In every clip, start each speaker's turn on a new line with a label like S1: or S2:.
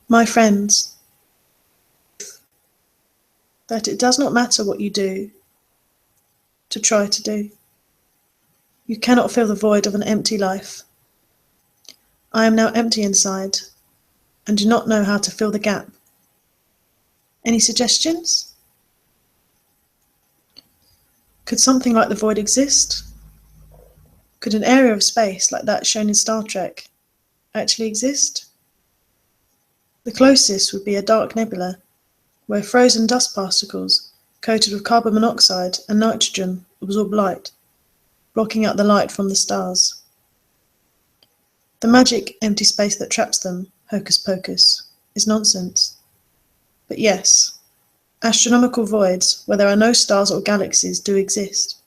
S1: My friends, that it does not matter what you do to try to do. You cannot fill the void of an empty life. I am now empty inside and do not know how to fill the gap. Any suggestions? Could something like the void exist? Could an area of space like that shown in Star Trek actually exist? The closest would be a dark nebula, where frozen dust particles coated with carbon monoxide and nitrogen absorb light, blocking out the light from the stars. The magic empty space that traps them, hocus pocus, is nonsense. But yes, astronomical voids where there are no stars or galaxies do exist.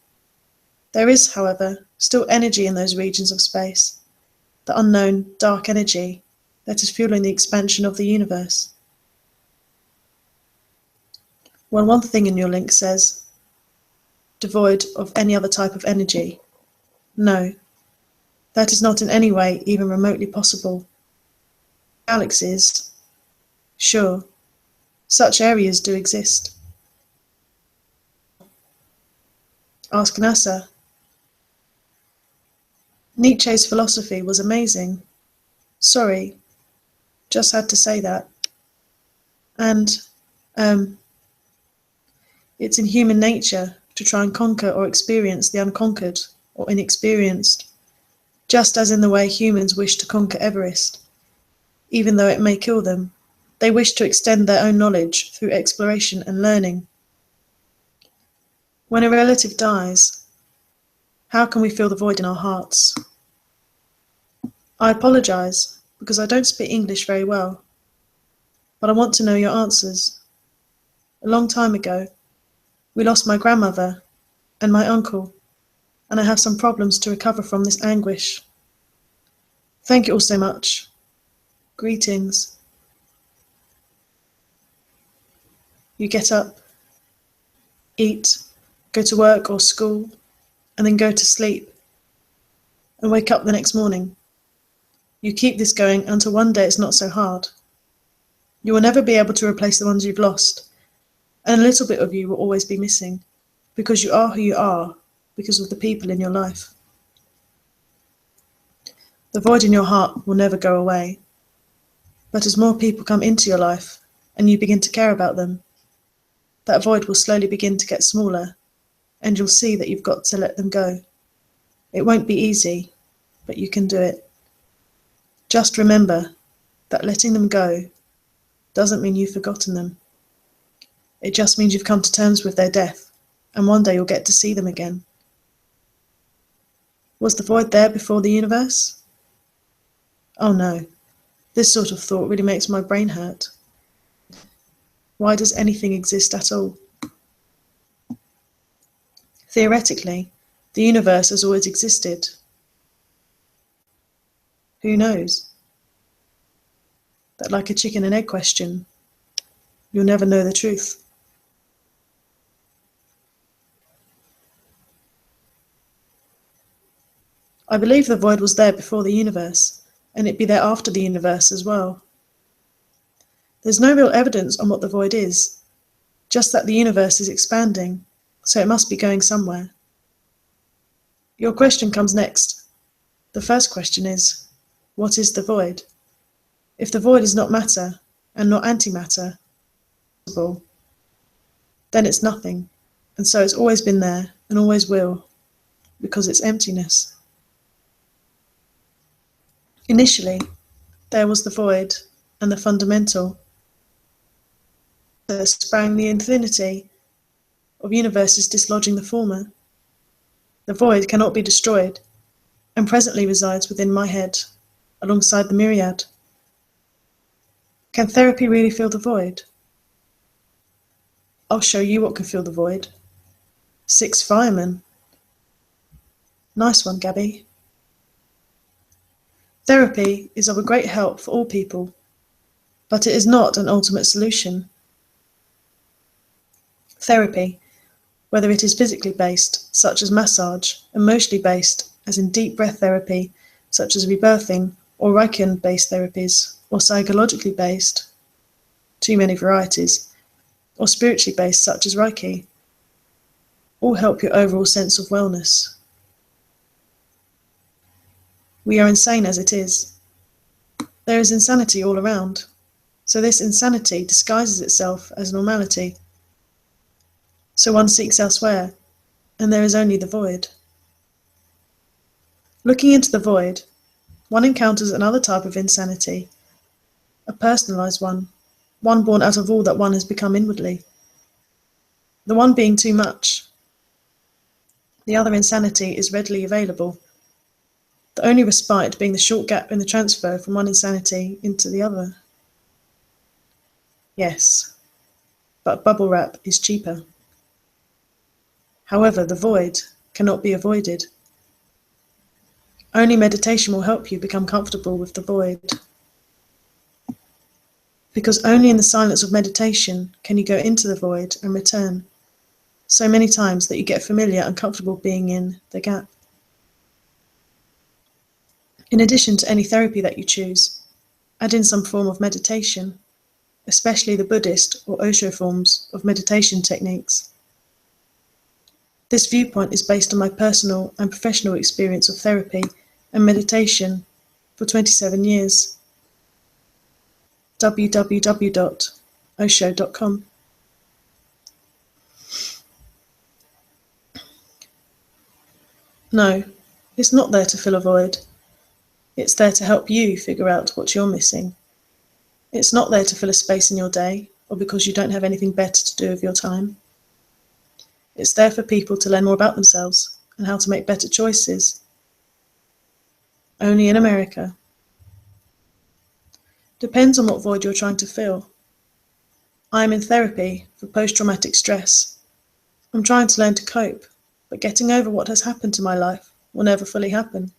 S1: There is, however, still energy in those regions of space, the unknown dark energy that is fueling the expansion of the universe. Well, one thing in your link says, devoid of any other type of energy. No, that is not in any way even remotely possible. Galaxies, sure, such areas do exist. Ask NASA. Nietzsche's philosophy was amazing. Sorry, just had to say that. And, it's in human nature to try and conquer or experience the unconquered or inexperienced, just as in the way humans wish to conquer Everest. Even though it may kill them, they wish to extend their own knowledge through exploration and learning. When a relative dies, how can we fill the void in our hearts? I apologise because I don't speak English very well, but I want to know your answers. A long time ago, we lost my grandmother and my uncle, and I have some problems to recover from this anguish. Thank you all so much. Greetings. You get up, eat, go to work or school, and then go to sleep, and wake up the next morning. You keep this going until one day it's not so hard. You will never be able to replace the ones you've lost, and a little bit of you will always be missing, because you are who you are, because of the people in your life. The void in your heart will never go away, but as more people come into your life, and you begin to care about them, that void will slowly begin to get smaller, and you'll see that you've got to let them go. It won't be easy, but you can do it. Just remember that letting them go doesn't mean you've forgotten them. It just means you've come to terms with their death, and one day you'll get to see them again. Was the void there before the universe? Oh no, this sort of thought really makes my brain hurt. Why does anything exist at all? Theoretically, the universe has always existed. Who knows? That like a chicken and egg question, you'll never know the truth. I believe the void was there before the universe, and it'd be there after the universe as well. There's no real evidence on what the void is, just that the universe is expanding, so it must be going somewhere. Your question comes next. The first question is, what is the void? If the void is not matter, and not antimatter, then it's nothing, and so it's always been there, and always will, because it's emptiness. Initially, there was the void and the fundamental. There sprang the infinity of universes dislodging the former. The void cannot be destroyed, and presently resides within my head, alongside the myriad. Can therapy really fill the void? I'll show you what can fill the void. 6 firemen. Nice one, Gabby. Therapy is of a great help for all people, but it is not an ultimate solution. Therapy, whether it is physically based, such as massage, emotionally based, as in deep breath therapy, such as rebirthing, or Reiki-based therapies, or psychologically based, too many varieties, or spiritually based such as Reiki, all help your overall sense of wellness. We are insane as it is. There is insanity all around, so this insanity disguises itself as normality. So one seeks elsewhere, and there is only the void. Looking into the void, one encounters another type of insanity, a personalized one born out of all that one has become inwardly. The one being too much. The other insanity is readily available, the only respite being the short gap in the transfer from one insanity into the other. Yes, but bubble wrap is cheaper. However, the void cannot be avoided. Only meditation will help you become comfortable with the void. Because only in the silence of meditation can you go into the void and return, so many times that you get familiar and comfortable being in the gap. In addition to any therapy that you choose, add in some form of meditation, especially the Buddhist or Osho forms of meditation techniques. This viewpoint is based on my personal and professional experience of therapy and meditation for 27 years. www.osho.com. No, it's not there to fill a void. It's there to help you figure out what you're missing. It's not there to fill a space in your day or because you don't have anything better to do with your time. It's there for people to learn more about themselves and how to make better choices. Only in America. Depends on what void you're trying to fill. I am in therapy for post-traumatic stress. I'm trying to learn to cope, but getting over what has happened to my life will never fully happen.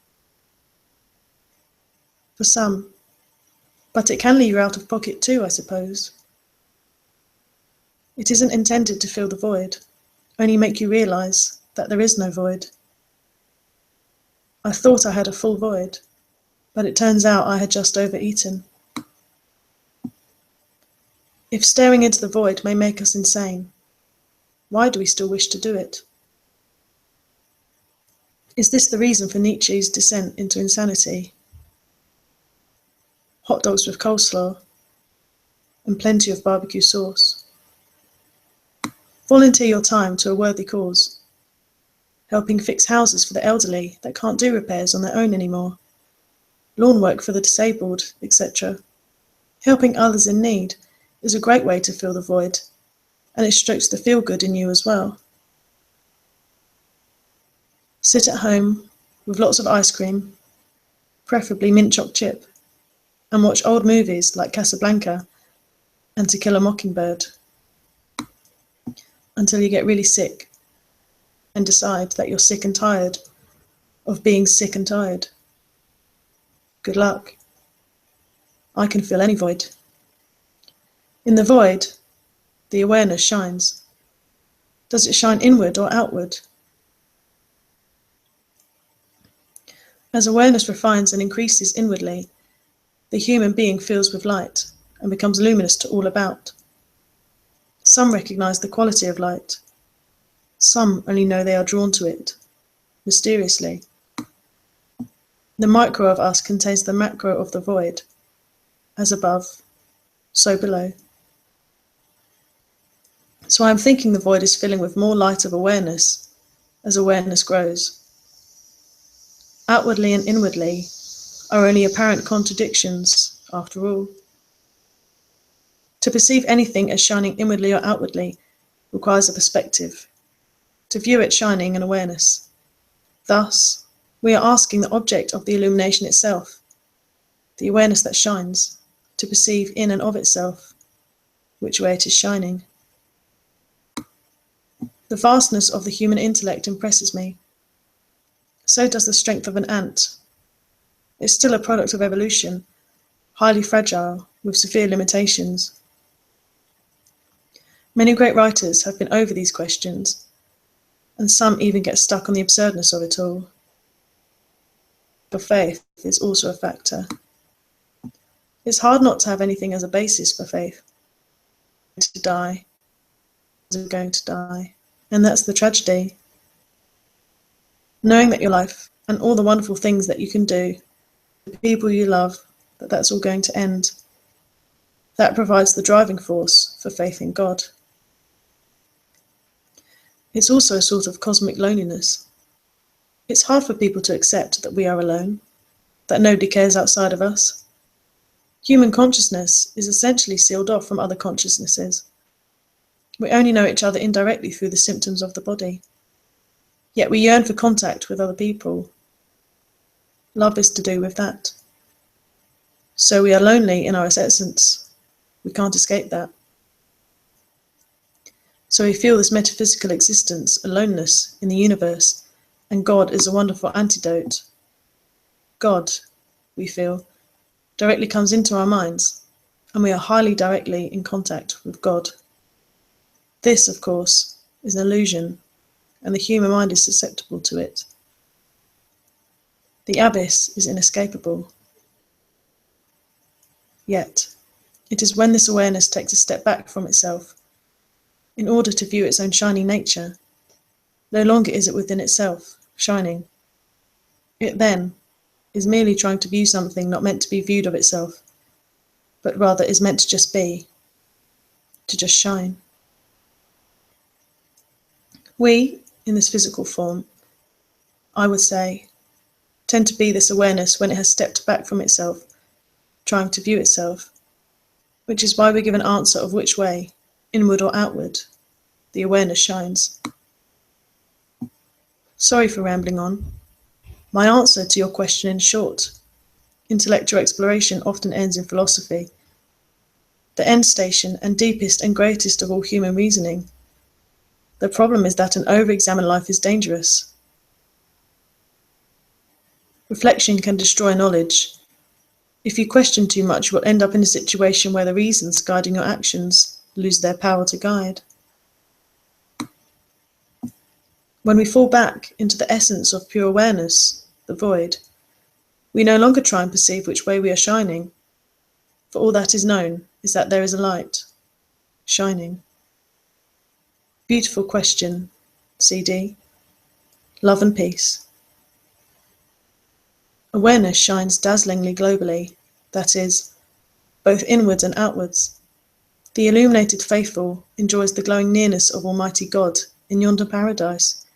S1: For some, but it can leave you out of pocket too, I suppose. It isn't intended to fill the void, only make you realise that there is no void. I thought I had a full void, but it turns out I had just overeaten. If staring into the void may make us insane, why do we still wish to do it? Is this the reason for Nietzsche's descent into insanity? Hot dogs with coleslaw, and plenty of barbecue sauce. Volunteer your time to a worthy cause, helping fix houses for the elderly that can't do repairs on their own anymore, lawn work for the disabled, etc. Helping others in need is a great way to fill the void, and it strokes the feel-good in you as well. Sit at home with lots of ice cream, preferably mint choc chip, and watch old movies like Casablanca and To Kill a Mockingbird until you get really sick and decide that you're sick and tired of being sick and tired. Good luck. I can fill any void. In the void, the awareness shines. Does it shine inward or outward? As awareness refines and increases inwardly, the human being fills with light and becomes luminous to all about. Some recognize the quality of light. Some only know they are drawn to it, mysteriously. The micro of us contains the macro of the void. As above, so below. So I am thinking the void is filling with more light of awareness as awareness grows. Outwardly and inwardly are only apparent contradictions, after all. To perceive anything as shining inwardly or outwardly requires a perspective, to view it shining in awareness. Thus, we are asking the object of the illumination itself, the awareness that shines, to perceive in and of itself which way it is shining. The vastness of the human intellect impresses me. So does the strength of an ant. It's still a product of evolution, highly fragile, with severe limitations. Many great writers have been over these questions, and some even get stuck on the absurdness of it all. But faith is also a factor. It's hard not to have anything as a basis for faith. to die, are going to die. And that's the tragedy. Knowing that your life and all the wonderful things that you can do, the people you love, that's all going to end. That provides the driving force for faith in God. It's also a sort of cosmic loneliness. It's hard for people to accept that we are alone, that nobody cares outside of us. Human consciousness is essentially sealed off from other consciousnesses. We only know each other indirectly through the symptoms of the body. Yet we yearn for contact with other people. Love is to do with that. So we are lonely in our essence. We can't escape that. So we feel this metaphysical existence, aloneness in the universe, and God is a wonderful antidote. God, we feel, directly comes into our minds, and we are highly directly in contact with God. This, of course, is an illusion, and the human mind is susceptible to it. The abyss is inescapable. Yet, it is when this awareness takes a step back from itself, in order to view its own shining nature. No longer is it within itself, shining. It then is merely trying to view something not meant to be viewed of itself, but rather is meant to just be, to just shine. We, in this physical form, I would say, tend to be this awareness when it has stepped back from itself, trying to view itself, which is why we give an answer of which way, inward or outward, the awareness shines. Sorry for rambling on. My answer to your question in short, intellectual exploration often ends in philosophy, the end station and deepest and greatest of all human reasoning. The problem is that an over-examined life is dangerous. Reflection can destroy knowledge. If you question too much, you will end up in a situation where the reasons guiding your actions lose their power to guide. When we fall back into the essence of pure awareness, the void, we no longer try and perceive which way we are shining, for all that is known is that there is a light, shining. Beautiful question, CD. Love and peace. Awareness shines dazzlingly globally, that is, both inwards and outwards. The illuminated faithful enjoys the glowing nearness of Almighty God in yonder paradise,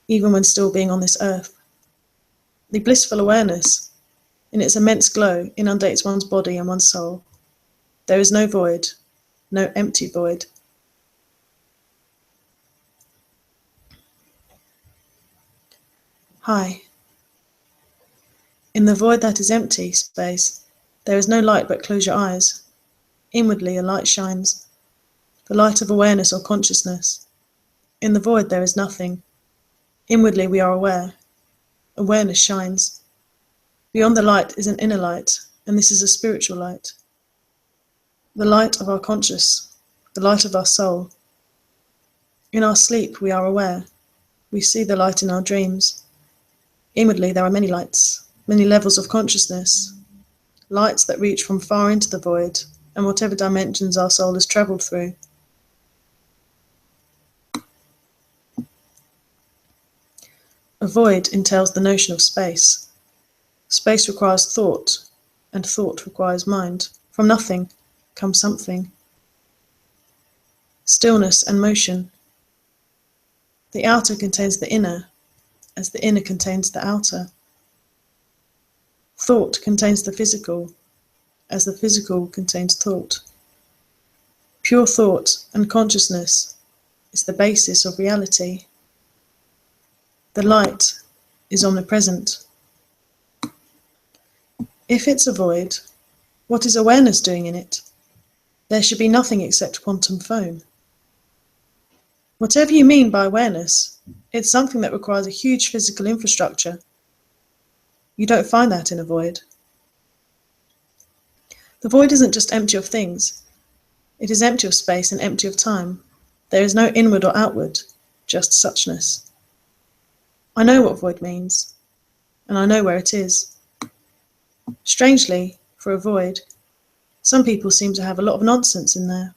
S1: even when still being on this earth. The blissful awareness, in its immense glow, inundates one's body and one's soul. There is no void, no empty void. Hi. In the void that is empty space, there is no light but close your eyes. Inwardly a light shines, the light of awareness or consciousness. In the void there is nothing. Inwardly we are aware. Awareness shines. Beyond the light is an inner light, and this is a spiritual light. The light of our conscious, the light of our soul. In our sleep we are aware. We see the light in our dreams. Inwardly there are many lights, many levels of consciousness, lights that reach from far into the void and whatever dimensions our soul has travelled through. A void entails the notion of space. Space requires thought, and thought requires mind. From nothing comes something. Stillness and motion. The outer contains the inner, as the inner contains the outer. Thought contains the physical, as the physical contains thought. Pure thought and consciousness is the basis of reality. The light is omnipresent. If it's a void, what is awareness doing in it? There should be nothing except quantum foam. Whatever you mean by awareness, it's something that requires a huge physical infrastructure. You don't find that in a void. The void isn't just empty of things. It is empty of space and empty of time. There is no inward or outward, just suchness. I know what void means, and I know where it is. Strangely, for a void, some people seem to have a lot of nonsense in there.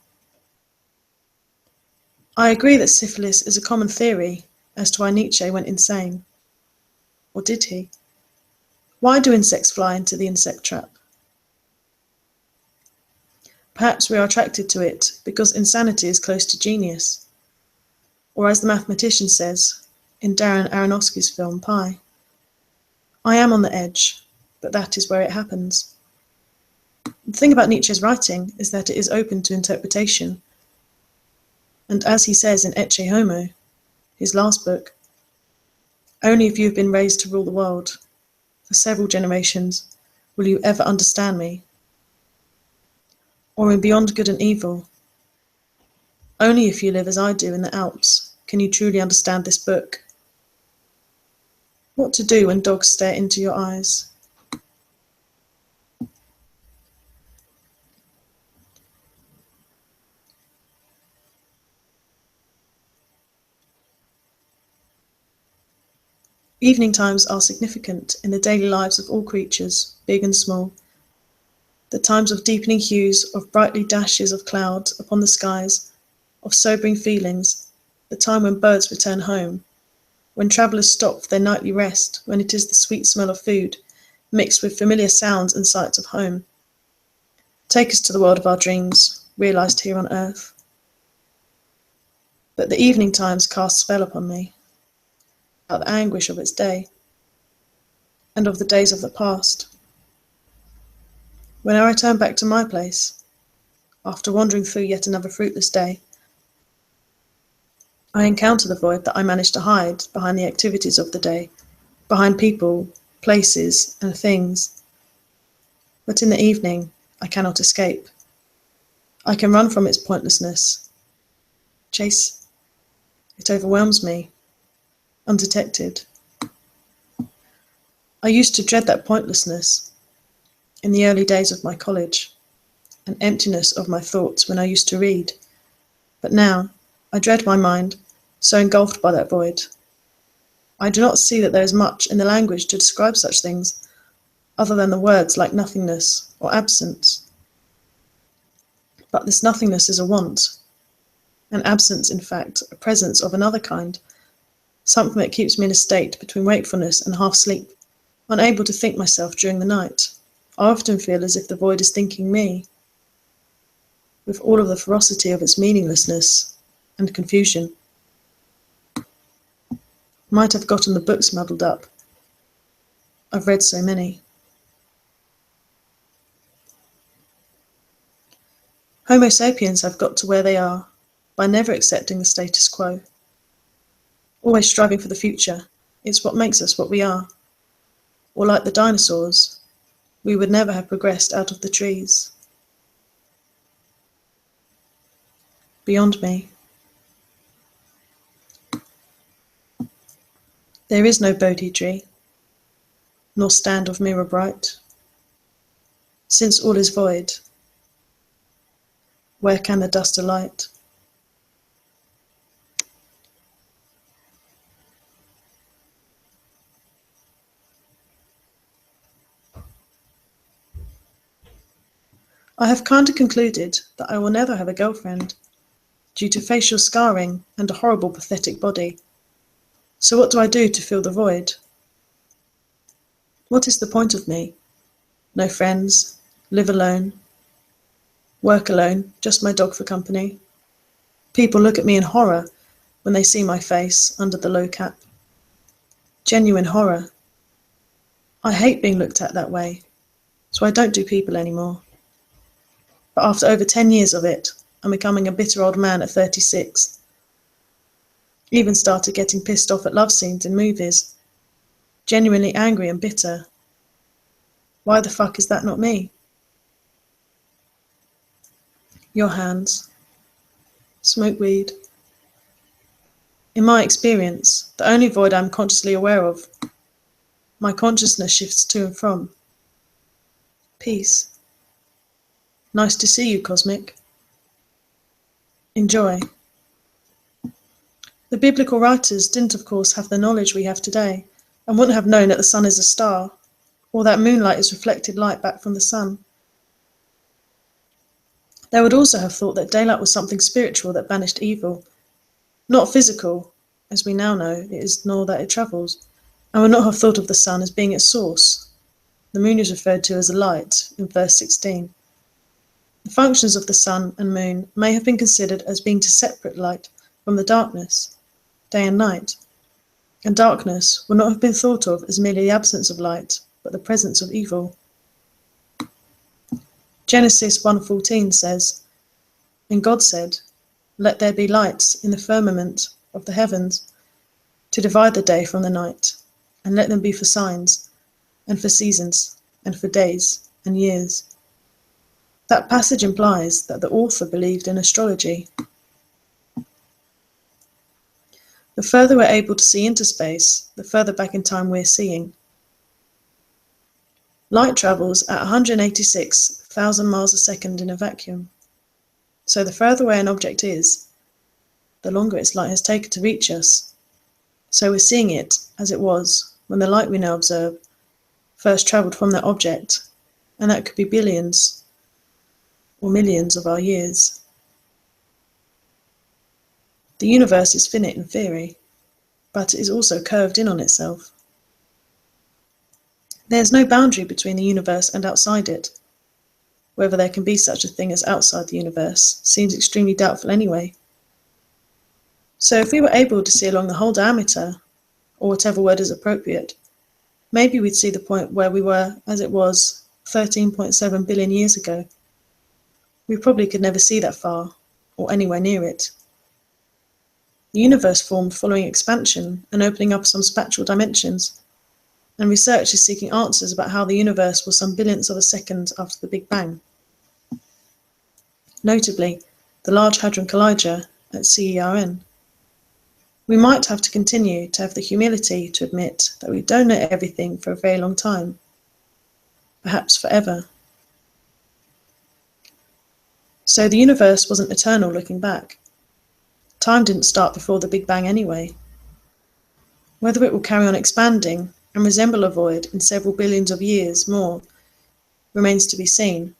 S1: I agree that syphilis is a common theory as to why Nietzsche went insane. Or did he? Why do insects fly into the insect trap? Perhaps we are attracted to it because insanity is close to genius. Or as the mathematician says in Darren Aronofsky's film Pi, I am on the edge, but that is where it happens. The thing about Nietzsche's writing is that it is open to interpretation. And as he says in Ecce Homo, his last book, only if you have been raised to rule the world for several generations will you ever understand me. Or in Beyond Good and Evil, only if you live as I do in the Alps can you truly understand this book. What to do when dogs stare into your eyes. Evening times are significant in the daily lives of all creatures, big and small. The times of deepening hues, of brightly dashes of cloud upon the skies, of sobering feelings, the time when birds return home, when travellers stop for their nightly rest, when it is the sweet smell of food, mixed with familiar sounds and sights of home. Take us to the world of our dreams, realised here on earth. But the evening times cast spell upon me, about the anguish of its day, and of the days of the past. When I return back to my place, after wandering through yet another fruitless day, I encounter the void that I managed to hide behind the activities of the day, behind people, places, and things. But in the evening, I cannot escape. I can run from its pointlessness. Chase, it overwhelms me, undetected. I used to dread that pointlessness in the early days of my college, an emptiness of my thoughts when I used to read. But now, I dread my mind, so engulfed by that void. I do not see that there is much in the language to describe such things, other than the words like nothingness or absence. But this nothingness is a want, an absence, in fact, a presence of another kind, something that keeps me in a state between wakefulness and half-sleep, unable to think myself during the night. I often feel as if the void is thinking me, with all of the ferocity of its meaninglessness and confusion. Might have gotten the books muddled up. I've read so many. Homo sapiens have got to where they are by never accepting the status quo. Always striving for the future, it's what makes us what we are. Or like the dinosaurs, we would never have progressed out of the trees. Beyond me. There is no Bodhi tree, nor stand of mirror bright. Since all is void, where can the dust alight? I have kind of concluded that I will never have a girlfriend, due to facial scarring and a horrible pathetic body. So what do I do to fill the void? What is the point of me? No friends, live alone, work alone, just my dog for company. People look at me in horror when they see my face under the low cap. Genuine horror. I hate being looked at that way, so I don't do people anymore. But after over 10 years of it, I'm becoming a bitter old man at 36. Even started getting pissed off at love scenes in movies. Genuinely angry and bitter. Why the fuck is that not me? Your hands. Smoke weed. In my experience, the only void I'm consciously aware of, my consciousness shifts to and from. Peace. Nice to see you, Cosmic. Enjoy. The biblical writers didn't, of course, have the knowledge we have today, and wouldn't have known that the sun is a star, or that moonlight is reflected light back from the sun. They would also have thought that daylight was something spiritual that banished evil, Not physical, as we now know it is, nor that it travels, and would not have thought of the sun as being its source. The moon is referred to as a light in verse 16. The functions of the sun and moon may have been considered as being to separate light from the darkness, day and night, and darkness would not have been thought of as merely the absence of light, but the presence of evil. Genesis 1:14 says, "And God said, Let there be lights in the firmament of the heavens, to divide the day from the night, and let them be for signs, and for seasons, and for days and years." That passage implies that the author believed in astrology. The further we're able to see into space, the further back in time we're seeing. Light travels at 186,000 miles a second in a vacuum. So the further away an object is, the longer its light has taken to reach us. So we're seeing it as it was when the light we now observe first travelled from that object, and that could be billions or millions of our years. The universe is finite in theory, but it is also curved in on itself. There is no boundary between the universe and outside it. Whether there can be such a thing as outside the universe seems extremely doubtful anyway. So if we were able to see along the whole diameter, or whatever word is appropriate, maybe we'd see the point where we were as it was 13.7 billion years ago. We probably could never see that far, or anywhere near it. The universe formed following expansion and opening up some spatial dimensions, and research is seeking answers about how the universe was some billionths of a second after the Big Bang. Notably, the Large Hadron Collider at CERN. We might have to continue to have the humility to admit that we don't know everything for a very long time, perhaps forever. So the universe wasn't eternal looking back. Time didn't start before the Big Bang anyway. Whether it will carry on expanding and resemble a void in several billions of years more remains to be seen,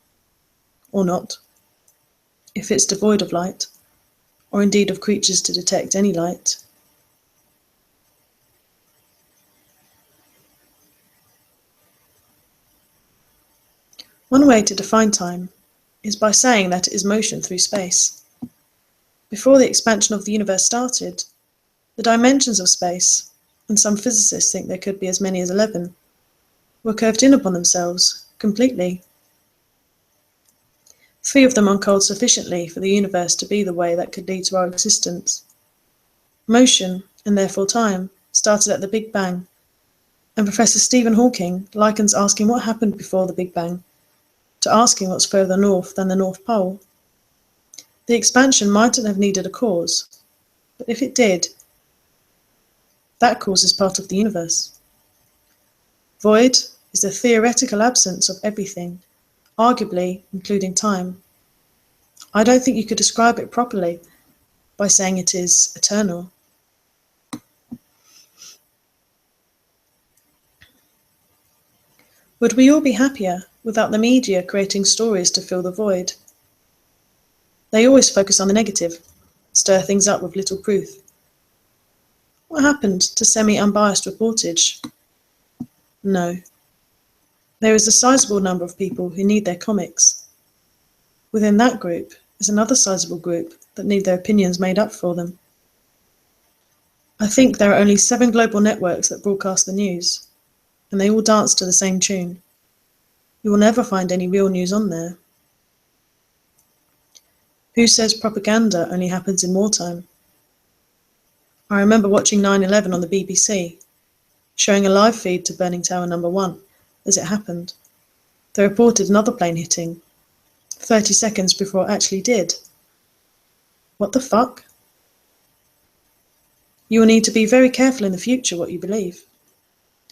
S1: or not, if it's devoid of light, or indeed of creatures to detect any light. One way to define time is by saying that it is motion through space. Before the expansion of the universe started, the dimensions of space, and some physicists think there could be as many as 11, were curved in upon themselves, completely. 3 of them uncoiled sufficiently for the universe to be the way that could lead to our existence. Motion, and therefore time, started at the Big Bang, and Professor Stephen Hawking likens asking what happened before the Big Bang to asking what's further north than the North Pole. The expansion mightn't have needed a cause, but if it did, that cause is part of the universe. Void is the theoretical absence of everything, arguably including time. I don't think you could describe it properly by saying it is eternal. Would we all be happier without the media creating stories to fill the void? They always focus on the negative, stir things up with little proof. What happened to semi-unbiased reportage? No. There is a sizable number of people who need their comics. Within that group is another sizable group that need their opinions made up for them. I think there are only 7 global networks that broadcast the news, and they all dance to the same tune. You will never find any real news on there. Who says propaganda only happens in wartime? I remember watching 9/11 on the BBC, showing a live feed to Burning Tower No. 1 as it happened. They reported another plane hitting, 30 seconds before it actually did. What the fuck? You will need to be very careful in the future what you believe.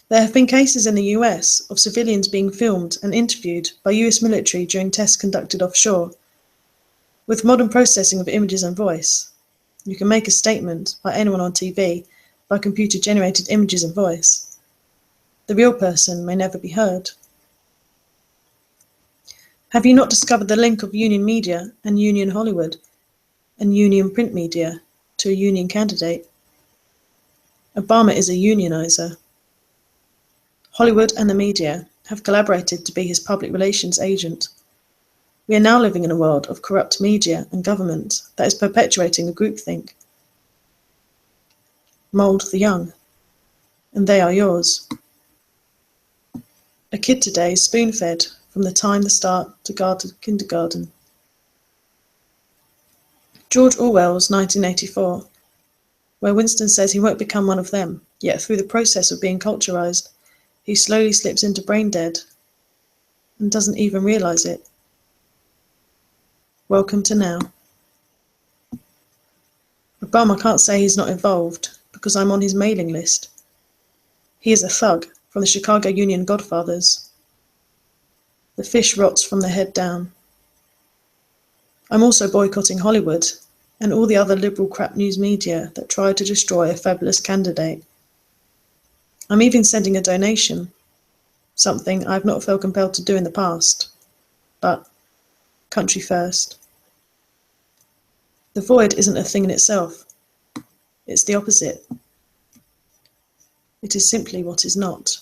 S1: There have been cases in the US of civilians being filmed and interviewed by US military during tests conducted offshore. With modern processing of images and voice, you can make a statement by anyone on TV by computer-generated images and voice. The real person may never be heard. Have you not discovered the link of Union Media and Union Hollywood and Union Print Media to a union candidate. Obama is a unionizer. Hollywood and the media have collaborated to be his public relations agent. We are now living in a world of corrupt media and government that is perpetuating a groupthink. Mould the young, and they are yours. A kid today is spoon-fed from the time they start to kindergarten. George Orwell's 1984, where Winston says he won't become one of them, yet through the process of being culturized, he slowly slips into brain dead and doesn't even realize it. Welcome to now. Obama can't say he's not involved because I'm on his mailing list. He is a thug from the Chicago Union Godfathers. The fish rots from the head down. I'm also boycotting Hollywood and all the other liberal crap news media that try to destroy a fabulous candidate. I'm even sending a donation, something I've not felt compelled to do in the past. But country first. The void isn't a thing in itself. It's the opposite. It is simply what is not.